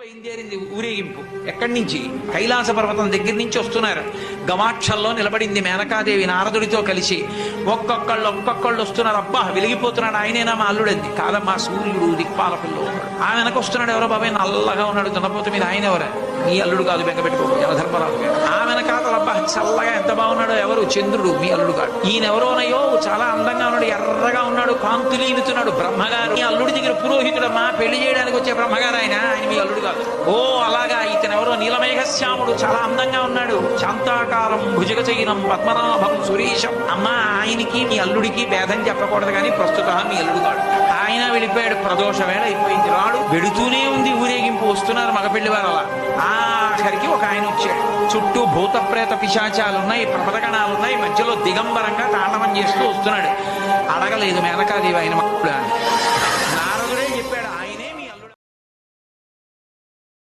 బయలుదేరింది ఊరేగింపు. ఎక్కడి నుంచి? కైలాస పర్వతం దగ్గర నుంచి వస్తున్నారు. గవాక్షంలో నిలబడింది మేనకాదేవి నారదుడితో కలిసి. ఒక్కొక్కళ్ళు వస్తున్నారు. అబ్బా వెలిగిపోతున్నాడు, ఆయనేనా మా అల్లుడంది. కాదమ్మా, సూర్యుడు దిక్పాలకుల్లో ఉన్నాడు. ఆ వెనక వస్తున్నాడు. ఎవరో బాబాయ్ నల్లగా ఉన్నాడు దున్నపోత మీద, ఆయన ఎవరా? మీ అల్లుడు కాదు, బెంగ పెట్టుకోకు, యమధర్మరాజు. ఆ వెనకాతల అబ్బా చల్లగా ఎంత బాగున్నాడో, ఎవరు? చంద్రుడు, మీ అల్లుడు కాదు. ఈయన ఎవరోనయ్యో చాలా అందంగా ఉన్నాడు, ఎర్రగా ఉన్నాడు, కాంతులీనుతున్నాడు, బ్రహ్మగారు. మీ అల్లుడి దగ్గర పురోహితుడమ్మా, పెళ్లి చేయడానికి వచ్చే బ్రహ్మగారు ఆయన మీ అల్లుడు కాదు. ఓ అలాగా, ఇతను ఎవరో నీలమేఘశ్యాముడు, చాలా అందంగా ఉన్నాడు, శాంతాకారం భుజగచైనం పద్మనాభం సురేశం. అమ్మా, ఆయనకి మీ అల్లుడికి భేదం చెప్పకూడదు, కానీ ప్రస్తుతం మీ అల్లుడు కాడు. ఆయన వెళ్ళిపోయాడు. ప్రదోష వేళ అయిపోయింది, రాడు. వెడుతూనే ఉంది ఊరేగింపు. వస్తున్నారు మగపెళ్లి వారు. అలా ఆఖరికి ఒక ఆయన వచ్చాడు. చుట్టూ భూత ప్రేత పిశాచాలున్నాయి, ప్రమదగణాలున్నాయి. మధ్యలో దిగంబరంగా తాండవం చేస్తూ వస్తున్నాడు. అడగలేదు మేనకాదేవి ఆయన మక్కుడు అని.